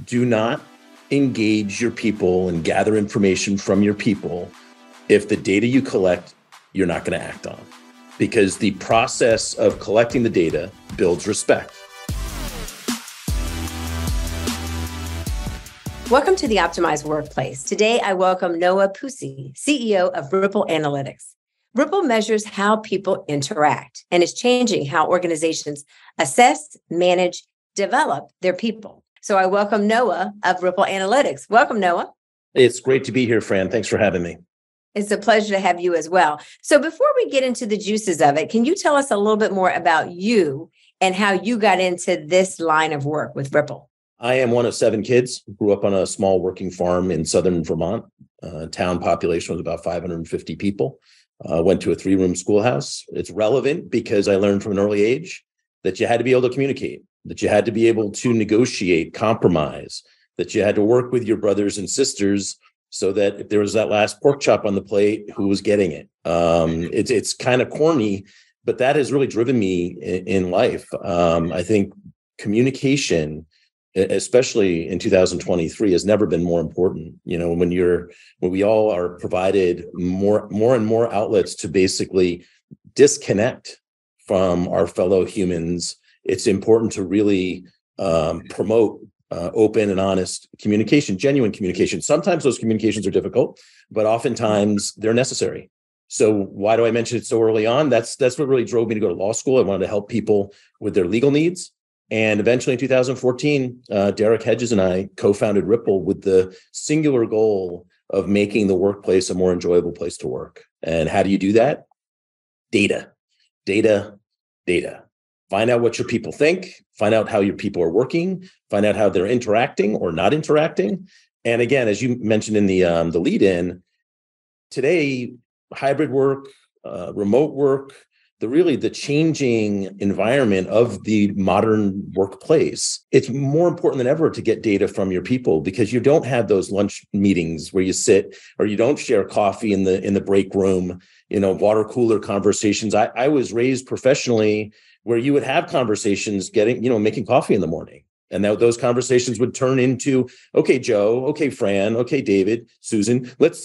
Do not engage your people and gather information from your people if the data you collect, you're not going to act on. Because the process of collecting the data builds respect. Welcome to the Optimized Workplace. Today, I welcome Noah Pusey, CEO of Ripple Analytics. Ripple measures how people interact and is changing how organizations assess, manage, develop their people. So I welcome Noah of Ripple Analytics. Welcome, Noah. It's great to be here, Fran. Thanks for having me. It's a pleasure to have you as well. So before we get into the juices of it, can you tell us a little bit more about you and how you got into this line of work with Ripple? I am one of 7 kids, grew up on a small working farm in southern Vermont. Town population was about 550 people. Went to a 3-room schoolhouse. It's relevant because I learned from an early age that you had to be able to communicate, that you had to be able to negotiate, compromise, that you had to work with your brothers and sisters so that if there was that last pork chop on the plate, who was getting it? It's kind of corny, but that has really driven me in life. I think communication, especially in 2023, has never been more important. You know, when we all are provided more and more outlets to basically disconnect from our fellow humans, it's important to really promote open and honest communication, genuine communication. Sometimes those communications are difficult, but oftentimes they're necessary. So why do I mention it so early on? That's what really drove me to go to law school. I wanted to help people with their legal needs. And eventually in 2014, Derek Hedges and I co-founded Ripple with the singular goal of making the workplace a more enjoyable place to work. And how do you do that? Data. Find out what your people think, find out how your people are working, find out how they're interacting or not interacting. And again, as you mentioned in the lead-in, today, hybrid work, remote work, the changing environment of the modern workplace, it's more important than ever to get data from your people, because you don't have those lunch meetings where you sit, or you don't share coffee in the break room, water cooler conversations. I was raised professionally where you would have conversations making coffee in the morning. And those conversations would turn into, okay, Joe, okay, Fran, okay, David, Susan, let's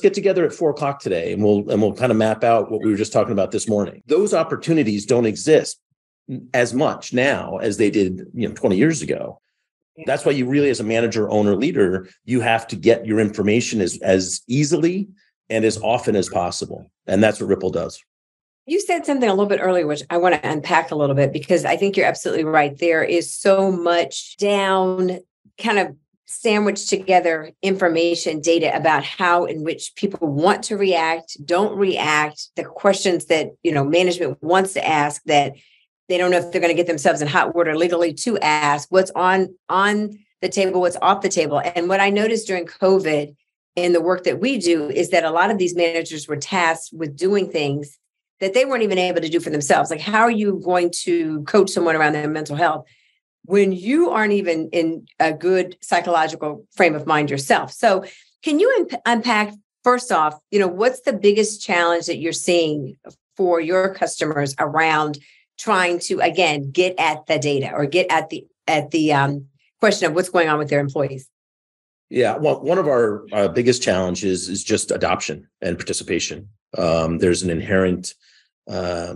get together at 4:00 today, and we'll kind of map out what we were just talking about this morning. Those opportunities don't exist as much now as they did, 20 years ago. That's why you really, as a manager, owner, leader, you have to get your information as easily and as often as possible. And that's what Ripple does. You said something a little bit earlier, which I want to unpack a little bit, because I think you're absolutely right. There is so much down, kind of sandwiched together information, data about how in which people want to react, don't react, the questions that, management wants to ask that they don't know if they're going to get themselves in hot water legally to ask, what's on the table, what's off the table. And what I noticed during COVID in the work that we do is that a lot of these managers were tasked with doing things that they weren't even able to do for themselves. Like, how are you going to coach someone around their mental health when you aren't even in a good psychological frame of mind yourself? So can you unpack, first off, what's the biggest challenge that you're seeing for your customers around trying to, again, get at the data or get at the question of what's going on with their employees? Yeah, well, one of our biggest challenges is just adoption and participation. There's an inherent, I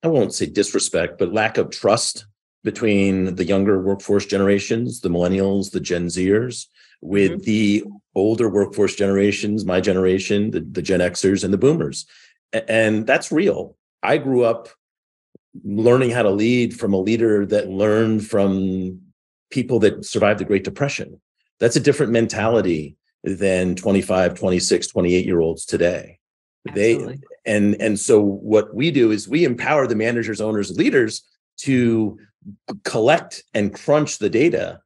won't say disrespect, but lack of trust between the younger workforce generations, the millennials, the Gen Zers, with the older workforce generations, my generation, the Gen Xers and the boomers. And that's real. I grew up learning how to lead from a leader that learned from people that survived the Great Depression. That's a different mentality than 25, 26, 28-year-olds today. Absolutely. And so what we do is we empower the managers, owners, and leaders to collect and crunch the data.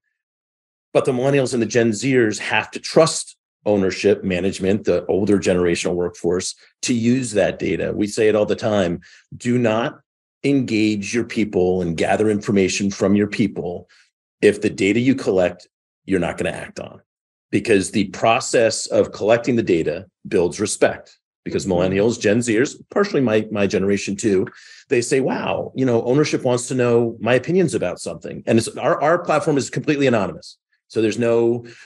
But the millennials and the Gen Zers have to trust ownership, management, the older generational workforce, to use that data. We say it all the time. Do not engage your people and gather information from your people if the data you collect, you're not going to act on. Because the process of collecting the data builds respect. Because millennials, Gen Zers, partially my generation too, they say, wow, ownership wants to know my opinions about something. And our platform is completely anonymous. So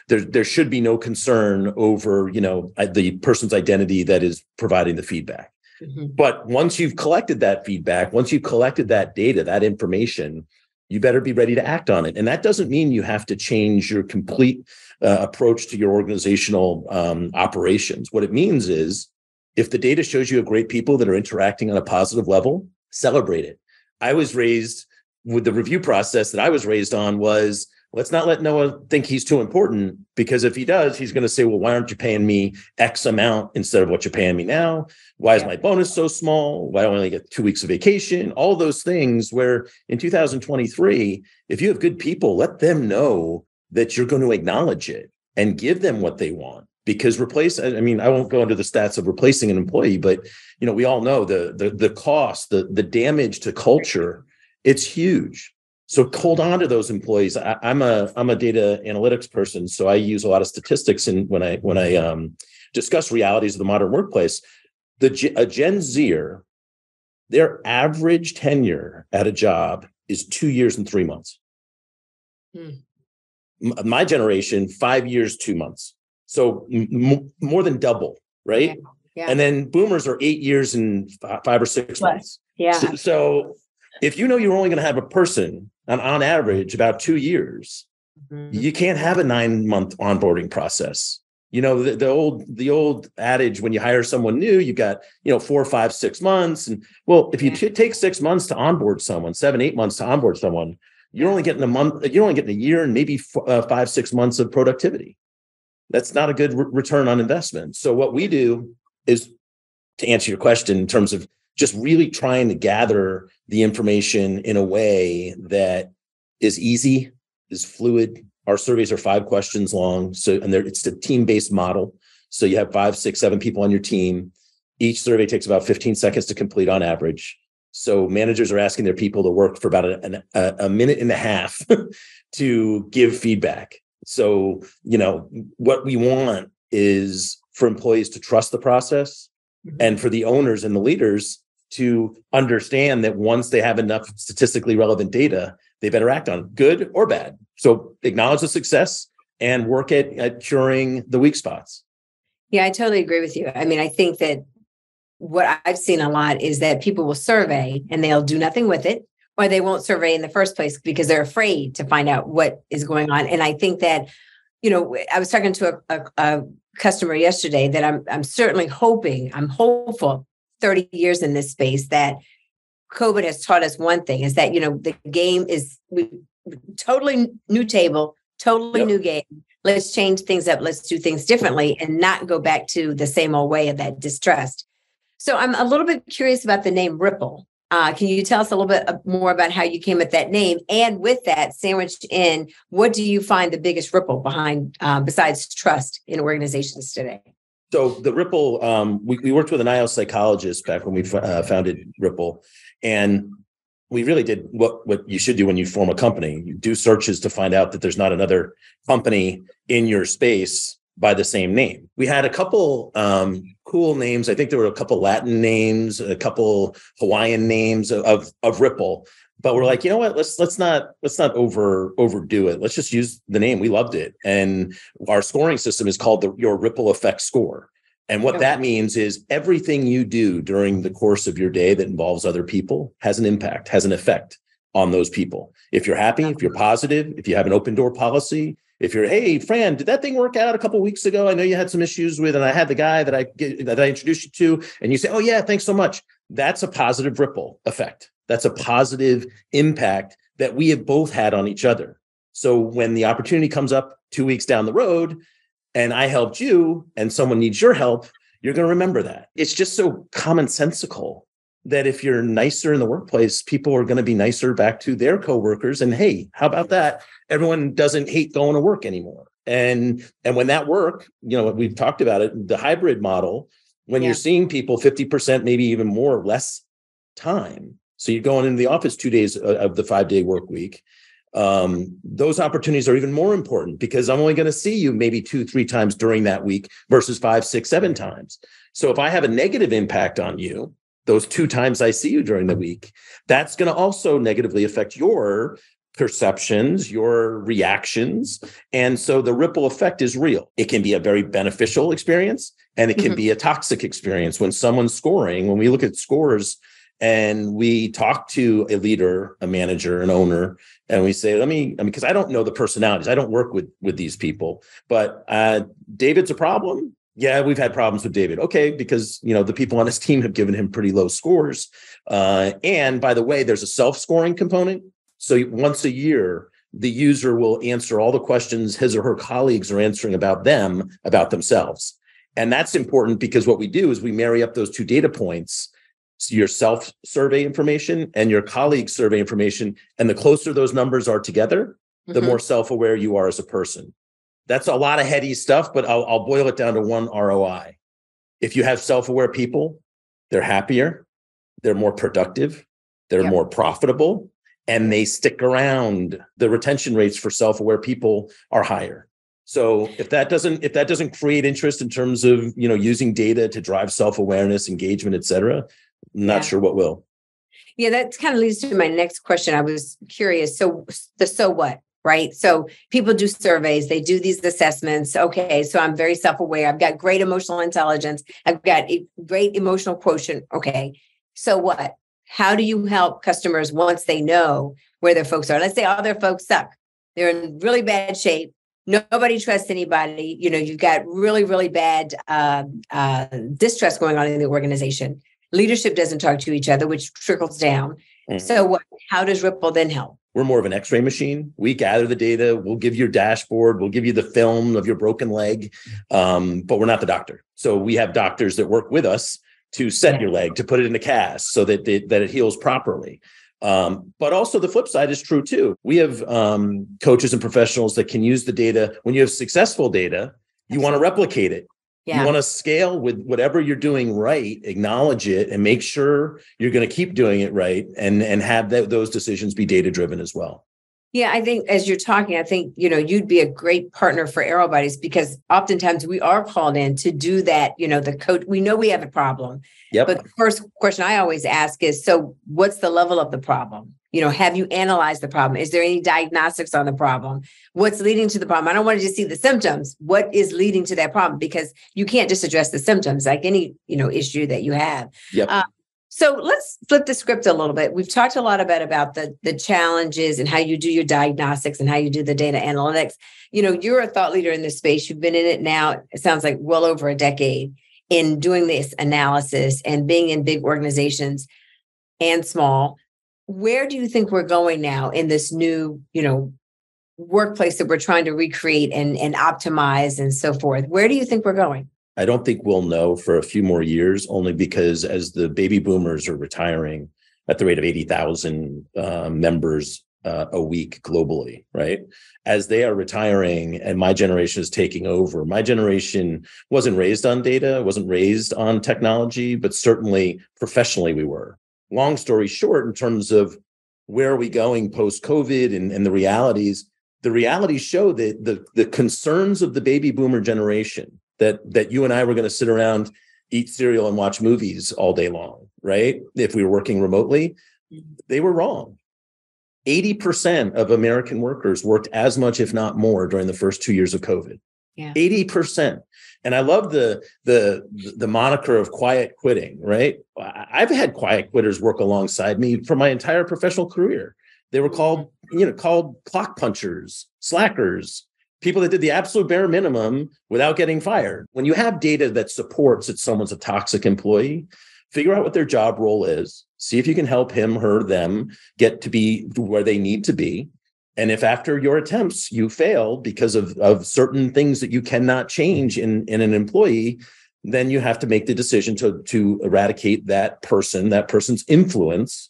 there should be no concern over, the person's identity that is providing the feedback. Mm-hmm. But once you've collected that feedback, once you've collected that data, that information, you better be ready to act on it. And that doesn't mean you have to change your complete approach to your organizational operations. What it means is if the data shows you have great people that are interacting on a positive level, celebrate it. I was raised with the review process that I was raised on was, let's not let Noah think he's too important, because if he does, he's going to say, well, why aren't you paying me X amount instead of what you're paying me now? Why is my bonus so small? Why do I only get 2 weeks of vacation? All those things where in 2023, if you have good people, let them know that you're going to acknowledge it and give them what they want. Because I won't go into the stats of replacing an employee, but we all know the cost, the damage to culture, it's huge. So hold on to those employees. I'm a data analytics person, so I use a lot of statistics. And when I discuss realities of the modern workplace, a Gen Zer, their average tenure at a job is 2 years and 3 months. My generation, 5 years, 2 months. So more than double, right? Yeah. And then boomers are 8 years and 5 or 6 months. Yeah. So if you're only going to have a person on average about 2 years, you can't have a 9-month onboarding process. The old adage, when you hire someone new, you got 4, 5, 6 months. And well, if you take 6 months to onboard someone, 7, 8 months to onboard someone, you're only getting a month. You're only getting a year and maybe 5, 6 months of productivity. That's not a good return on investment. So what we do is, to answer your question in terms of just really trying to gather the information in a way that is easy, is fluid. Our surveys are 5 questions long. It's a team-based model. So you have 5, 6, 7 people on your team. Each survey takes about 15 seconds to complete on average. So managers are asking their people to work for about a minute and a half to give feedback. So, what we want is for employees to trust the process, and for the owners and the leaders to understand that once they have enough statistically relevant data, they better act on it, good or bad. So acknowledge the success and work at curing the weak spots. Yeah, I totally agree with you. I think that what I've seen a lot is that people will survey and they'll do nothing with it, or they won't survey in the first place because they're afraid to find out what is going on. And I think that, I was talking to a customer yesterday that I'm certainly I'm hopeful 30 years in this space that COVID has taught us one thing, is that, the game is totally new table, totally new game. Let's change things up. Let's do things differently and not go back to the same old way of that distrust. So I'm a little bit curious about the name Ripple. Can you tell us a little bit more about how you came at that name? And with that sandwiched in, what do you find the biggest ripple behind, besides trust in organizations today? So the Ripple, we worked with an IELTS psychologist back when we founded Ripple. And we really did what you should do when you form a company. You do searches to find out that there's not another company in your space by the same name. We had a couple cool names. I think there were a couple Latin names, a couple Hawaiian names of Ripple. But we're like, you know what? Let's not overdo it. Let's just use the name. We loved it, and our scoring system is called your Ripple Effect Score. And what that means is everything you do during the course of your day that involves other people has an impact, has an effect on those people. If you're happy, if you're positive, if you have an open door policy, if you're, hey, Fran, did that thing work out a couple of weeks ago? I know you had some issues with, and I had the guy that I introduced you to, and you say, oh yeah, thanks so much. That's a positive ripple effect. That's a positive impact that we have both had on each other. So when the opportunity comes up 2 weeks down the road and I helped you and someone needs your help, you're going to remember that. It's just so commonsensical that if you're nicer in the workplace, people are going to be nicer back to their coworkers. And hey, how about that? Everyone doesn't hate going to work anymore. And when that work, we've talked about it, the hybrid model, when you're seeing people 50%, maybe even more, less time. So you're going into the office 2 days of the 5-day work week. Those opportunities are even more important because I'm only going to see you maybe 2-3 times during that week versus 5, 6, 7 times. So if I have a negative impact on you, those 2 times I see you during the week, that's going to also negatively affect your perceptions, your reactions. And so the ripple effect is real. It can be a very beneficial experience and it can be a toxic experience. When someone's scoring, when we look at scores and we talk to a leader, a manager, an owner, and we say, because I don't know the personalities. I don't work with these people, but David's a problem. Yeah, we've had problems with David. Okay, because the people on his team have given him pretty low scores. And by the way, there's a self-scoring component. So once a year, the user will answer all the questions his or her colleagues are answering about them, about themselves. And that's important because what we do is we marry up those two data points, so your self-survey information and your colleague survey information. And the closer those numbers are together, the more self-aware you are as a person. That's a lot of heady stuff, but I'll boil it down to one ROI. If you have self-aware people, they're happier, they're more productive, they're more profitable, and they stick around. The retention rates for self-aware people are higher. So if that doesn't create interest in terms of using data to drive self-awareness, engagement, et cetera, I'm not sure what will. Yeah, that kind of leads to my next question. I was curious. So what? Right. So people do surveys, they do these assessments. Okay. So I'm very self-aware. I've got great emotional intelligence. I've got a great emotional quotient. Okay. So what? How do you help customers once they know where their folks are? Let's say all their folks suck. They're in really bad shape. Nobody trusts anybody. You've got really, really bad distrust going on in the organization. Leadership doesn't talk to each other, which trickles down. So what? How does Ripple then help? We're more of an X-ray machine. We gather the data. We'll give you your dashboard. We'll give you the film of your broken leg, but we're not the doctor. So we have doctors that work with us to set your leg, to put it in a cast so that it heals properly. But also the flip side is true too. We have coaches and professionals that can use the data. When you have successful data, you want to replicate it. Yeah. You want to scale with whatever you're doing right, acknowledge it, and make sure you're going to keep doing it right, and have those decisions be data-driven as well. Yeah, I think as you're talking, I think, you'd be a great partner for Aero Buddies, because oftentimes we are called in to do that. The coach, we know we have a problem. Yep. But the first question I always ask is, so what's the level of the problem? Have you analyzed the problem? Is there any diagnostics on the problem? What's leading to the problem? I don't want to just see the symptoms. What is leading to that problem? Because you can't just address the symptoms like any, issue that you have. Yep. So let's flip the script a little bit. We've talked a lot about the challenges and how you do your diagnostics and how you do the data analytics. You're a thought leader in this space. You've been in it now, it sounds like well over a decade, in doing this analysis and being in big organizations and small. Where do you think we're going now in this new, workplace that we're trying to recreate and optimize and so forth? Where do you think we're going? I don't think we'll know for a few more years, only because as the baby boomers are retiring at the rate of 80,000 members a week globally, right? As they are retiring and my generation is taking over, my generation wasn't raised on data, wasn't raised on technology, but certainly professionally we were. Long story short, in terms of where are we going post-COVID and the realities show that the concerns of the baby boomer generation, that you and I were going to sit around, eat cereal and watch movies all day long, right? If we were working remotely, they were wrong. 80% of American workers worked as much, if not more, during the first 2 years of COVID. Yeah. 80%. And I love the moniker of quiet quitting, right? I've had quiet quitters work alongside me for my entire professional career. They were called clock punchers, slackers, people that did the absolute bare minimum without getting fired. When you have data that supports that someone's a toxic employee, figure out what their job role is, see if you can help him, her, them get to be where they need to be. And if after your attempts you fail because of certain things that you cannot change in an employee, then you have to make the decision to eradicate that person's influence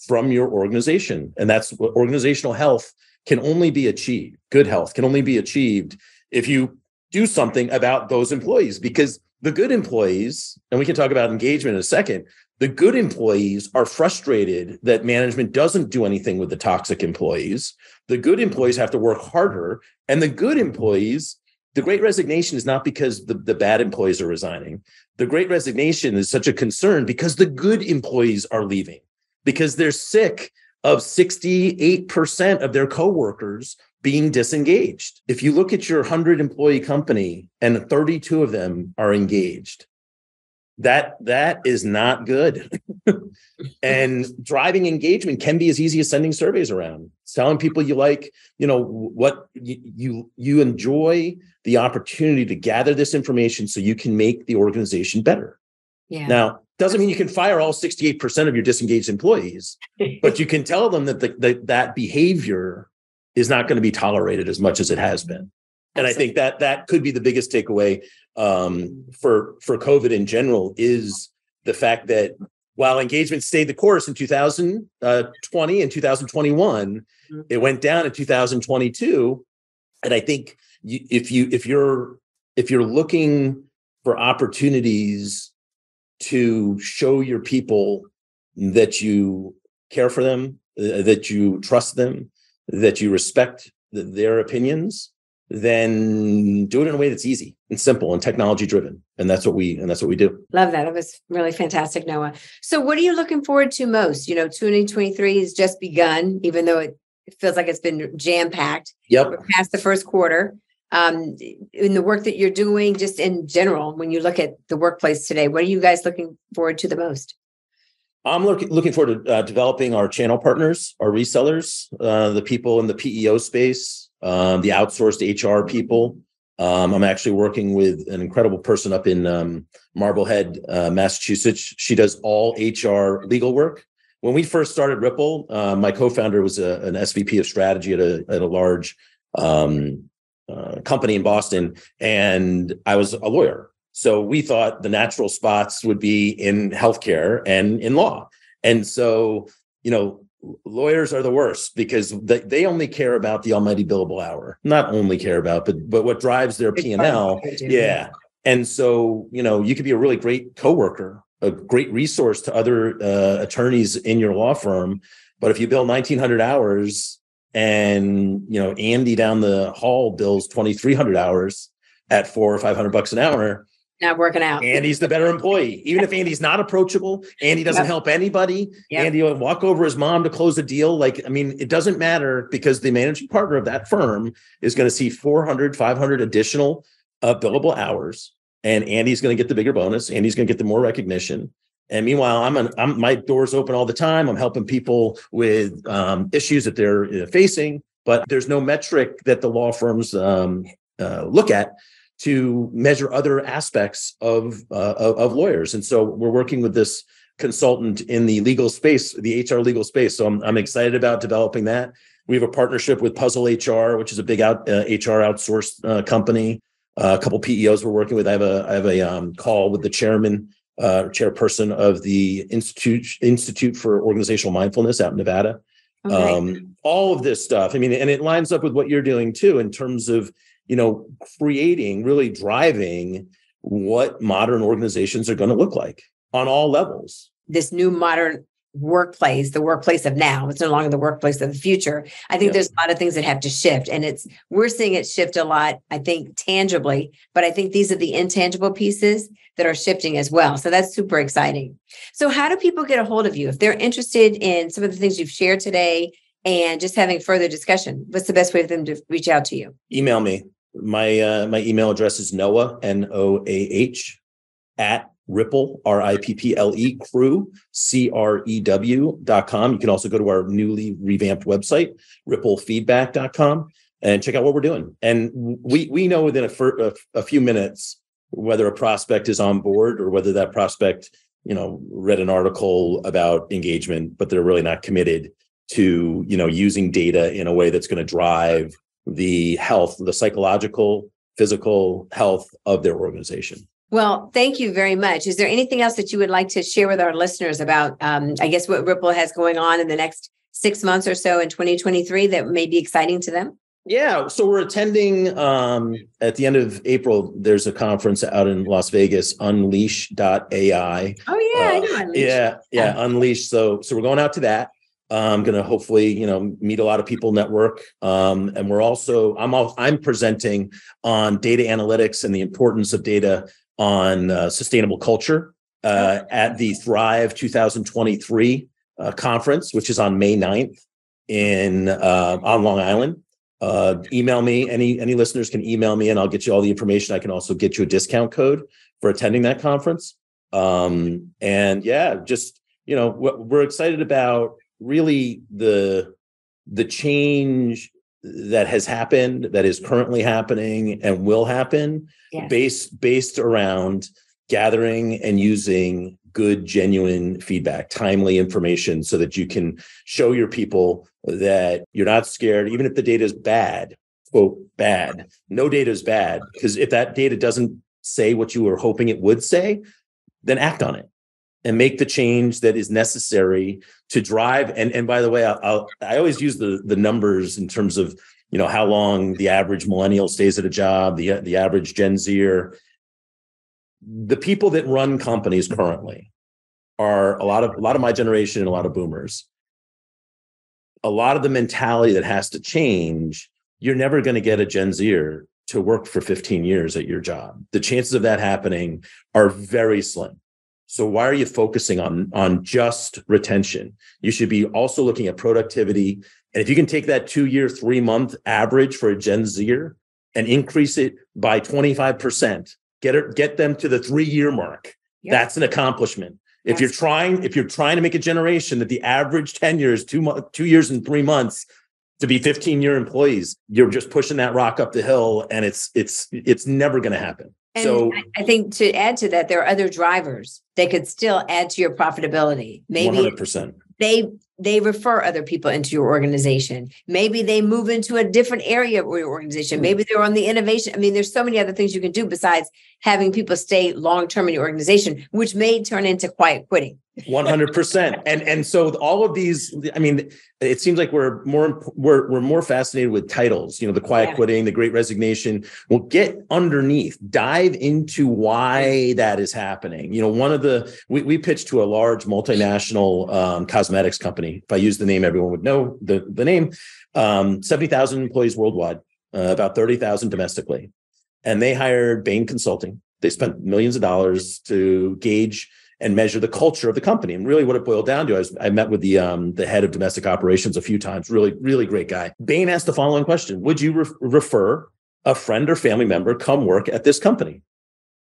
from your organization. And that's what organizational health can only be achieved. Good health can only be achieved if you do something about those employees, because the good employees, and we can talk about engagement in a second, the good employees are frustrated that management doesn't do anything with the toxic employees. The good employees have to work harder. And the good employees, the Great Resignation is not because the bad employees are resigning. The Great Resignation is such a concern because the good employees are leaving, because they're sick of 68% of their coworkers being disengaged. If you look at your 100 employee company and 32 of them are engaged, that is not good. And driving engagement can be as easy as sending surveys around. It's telling people you like, what you enjoy the opportunity to gather this information so you can make the organization better. Yeah. Now, doesn't mean you can fire all 68% of your disengaged employees, but you can tell them that that behavior is not going to be tolerated as much as it has been. And Absolutely. I think that could be the biggest takeaway for COVID in general, is the fact that while engagement stayed the course in 2020 and 2021, it went down in 2022. And I think if you're looking for opportunities to show your people that you care for them, that you trust them, that you respect their opinions, then do it in a way that's easy and simple and technology driven. And that's what we do. Love that. It was really fantastic, Noah. So what are you looking forward to most? 2023 has just begun, even though it feels like it's been jam-packed. Yep. We're past the first quarter. In the work that you're doing, just in general, when you look at the workplace today, what are you guys looking forward to the most? I'm looking forward to developing our channel partners, our resellers, the people in the PEO space, the outsourced HR people. I'm actually working with an incredible person up in Marblehead, Massachusetts. She does all HR legal work. When we first started Ripple, my co-founder was an SVP of strategy at a large company in Boston, and I was a lawyer. So we thought the natural spots would be in healthcare and in law. And so, lawyers are the worst because they only care about the almighty billable hour. Not only care about, but what drives their P&L. Yeah. And so, you could be a really great coworker, a great resource to other attorneys in your law firm. But if you bill 1,900 hours and, Andy down the hall bills 2,300 hours at $400 or $500 an hour, not working out. Andy's the better employee. Even if Andy's not approachable, Andy doesn't help anybody. Yep. Andy will walk over his mom to close a deal. It doesn't matter, because the managing partner of that firm is going to see 400, 500 additional billable hours. And Andy's going to get the bigger bonus. Andy's going to get the more recognition. And meanwhile, my door's open all the time. I'm helping people with issues that they're facing, but there's no metric that the law firms look at to measure other aspects of lawyers. And so we're working with this consultant in the legal space, the HR legal space. So I'm excited about developing that. We have a partnership with Puzzle HR, which is a big HR outsourced company. A couple PEOs we're working with. I have a call with the chairperson of the Institute for Organizational Mindfulness out in Nevada. Okay. All of this stuff. And it lines up with what you're doing too, in terms of, creating, really driving what modern organizations are going to look like on all levels. This new modern workplace, the workplace of now, it's no longer the workplace of the future. I think there's a lot of things that have to shift, and we're seeing it shift a lot, I think, tangibly, but I think these are the intangible pieces that are shifting as well. So that's super exciting. So how do people get a hold of you if they're interested in some of the things you've shared today and just having further discussion? What's the best way for them to reach out to you? Email me. My email address is Noah, NOAH, at Ripple, RIPPLE, crew, CREW.com. You can also go to our newly revamped website, ripplefeedback.com, and check out what we're doing. And we know within a few minutes whether a prospect is on board or whether that prospect, read an article about engagement, but they're really not committed to, using data in a way that's going to drive the health, the psychological, physical health of their organization. Well, thank you very much. Is there anything else that you would like to share with our listeners about, what Ripple has going on in the next 6 months or so in 2023 that may be exciting to them? Yeah. So we're attending at the end of April, there's a conference out in Las Vegas, Unleash.ai. Oh, yeah. I know Unleash. Yeah. Unleash. So we're going out to that. I'm going to hopefully, meet a lot of people, network. And we're also, I'm presenting on data analytics and the importance of data on sustainable culture at the Thrive 2023 conference, which is on May 9th on Long Island. Email me. Any listeners can email me and I'll get you all the information. I can also get you a discount code for attending that conference. And yeah, just, we're excited about really the change that has happened, that is currently happening and will happen, based around gathering and using good, genuine feedback, timely information, so that you can show your people that you're not scared, even if the data is bad, quote, bad. No data is bad, because if that data doesn't say what you were hoping it would say, then act on it and make the change that is necessary to drive. And by the way, I always use the numbers in terms of, how long the average millennial stays at a job, the average Gen Zer. The people that run companies currently are a lot of my generation and a lot of boomers. A lot of the mentality that has to change. You're never going to get a Gen Zer to work for 15 years at your job. The chances of that happening are very slim. So why are you focusing on just retention? You should be also looking at productivity. And if you can take that 2-year, 3-month average for a Gen Zer and increase it by 25%, get them to the 3-year mark. Yep. That's an accomplishment. If you're trying to make a generation that the average tenure is 2 years and 3 months to be 15-year employees, you're just pushing that rock up the hill, and it's never going to happen. And so I think to add to that, there are other drivers that could still add to your profitability. Maybe 100%. They refer other people into your organization. Maybe they move into a different area of your organization. Maybe they're on the innovation. I mean, there's so many other things you can do besides having people stay long-term in your organization, which may turn into quiet quitting. 100%. And so all of these, I mean, it seems like we're more fascinated with titles, the quiet quitting, the great resignation. We'll get underneath, dive into why that is happening. We pitched to a large multinational cosmetics company. If I use the name, everyone would know the name. 70,000 employees worldwide, about 30,000 domestically. And they hired Bain Consulting. They spent millions of dollars to gauge and measure the culture of the company. And really what it boiled down to, I met with the head of domestic operations a few times, really, really great guy. Bain asked the following question: would you refer a friend or family member come work at this company?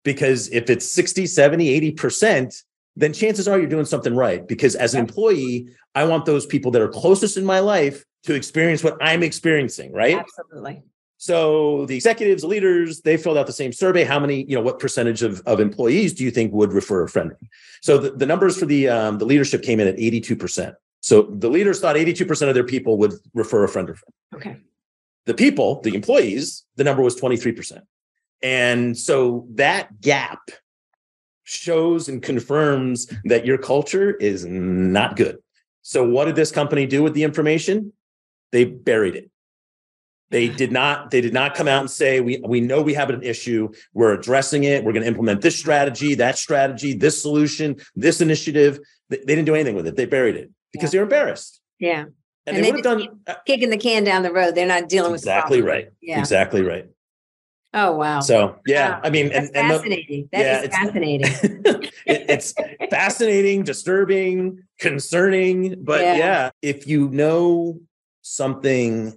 Because if it's 60, 70, 80%, then chances are you're doing something right. Because as an employee, I want those people that are closest in my life to experience what I'm experiencing, right? Absolutely. So the executives, the leaders, they filled out the same survey. How many, what percentage of employees do you think would refer a friend? So the numbers for the leadership came in at 82%. So the leaders thought 82% of their people would refer a friend or friend. Okay. The employees, the number was 23%. And so that gap shows and confirms that your culture is not good. So what did this company do with the information? They buried it. They did not come out and say, we know we have an issue. We're addressing it. We're going to implement this strategy, that strategy, this solution, this initiative. They didn't do anything with it. They buried it because they're embarrassed. Yeah. And they would have done kicking the can down the road. They're not dealing with exactly the problem. Right. Yeah. Exactly right. Oh, wow. So, yeah, wow. I mean, that's fascinating. That is fascinating. It's fascinating, disturbing, concerning. But if you know something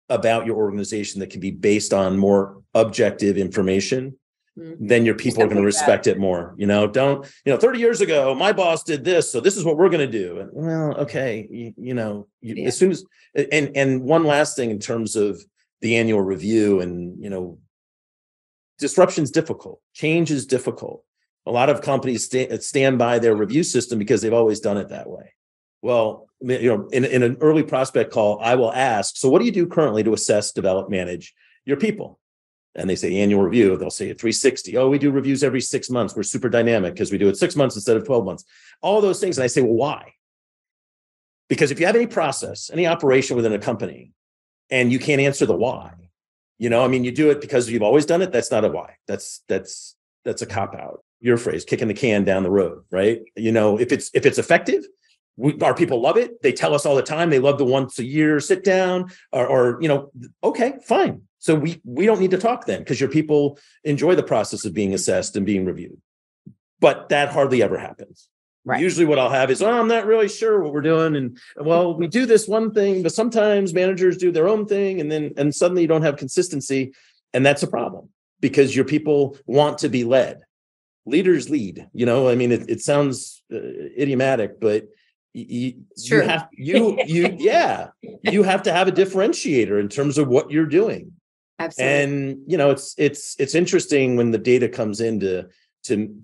about your organization that can be based on more objective information, then your people are going to respect it more. 30 years ago, my boss did this, so this is what we're going to do. And, well, okay. As soon as, and one last thing in terms of the annual review and, disruption is difficult. Change is difficult. A lot of companies stand by their review system because they've always done it that way. Well, in an early prospect call, I will ask, so what do you do currently to assess, develop, manage your people? And they say annual review. They'll say 360. Oh, we do reviews every 6 months. We're super dynamic because we do it 6 months instead of 12 months. All those things. And I say, well, why? Because if you have any process, any operation within a company, and you can't answer the why, you do it because you've always done it. That's not a why. That's a cop out. Your phrase, kicking the can down the road, right? If it's effective, our people love it. They tell us all the time. They love the once a year sit down or okay, fine. So we don't need to talk then because your people enjoy the process of being assessed and being reviewed. But that hardly ever happens. Right. Usually what I'll have is, I'm not really sure what we're doing. And well, we do this one thing, but sometimes managers do their own thing. And suddenly you don't have consistency. And that's a problem because your people want to be led. Leaders lead, I mean, it sounds idiomatic, but you have to have a differentiator in terms of what you're doing. Absolutely. And it's interesting when the data comes in to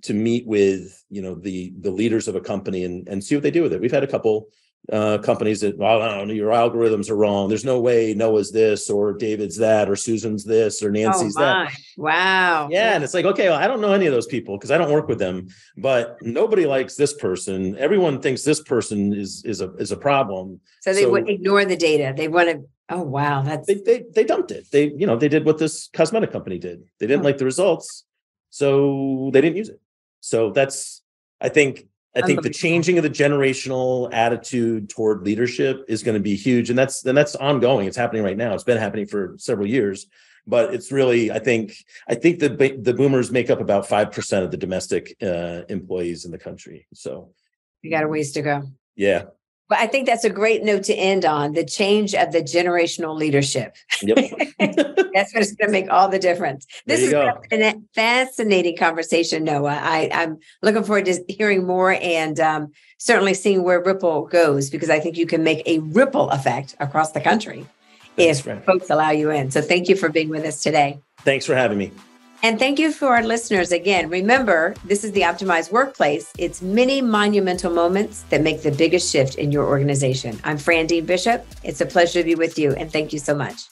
meet with the leaders of a company and see what they do with it. We've had a couple companies that, well, I don't know, your algorithms are wrong. There's no way Noah's this or David's that or Susan's this or Nancy's that. Wow. Yeah. And it's like, okay, well, I don't know any of those people because I don't work with them, but nobody likes this person. Everyone thinks this person is a problem. So they would ignore the data. They want to, oh, wow. They dumped it. They did what this cosmetic company did. They didn't like the results. So they didn't use it. So that's, I think the changing of the generational attitude toward leadership is going to be huge. And that's ongoing. It's happening right now. It's been happening for several years, but it's really, I think the boomers make up about 5% of the domestic employees in the country. So you got a ways to go. Yeah. But I think that's a great note to end on, the change of the generational leadership. Yep. That's what's going to make all the difference. This has been a fascinating conversation, Noah. I'm looking forward to hearing more and certainly seeing where Ripple goes, because I think you can make a ripple effect across the country if folks allow you in. So thank you for being with us today. Thanks for having me. And thank you for our listeners. Again, remember, this is the Optimized Workplace. It's many monumental moments that make the biggest shift in your organization. I'm Fran Dean Bishop. It's a pleasure to be with you. And thank you so much.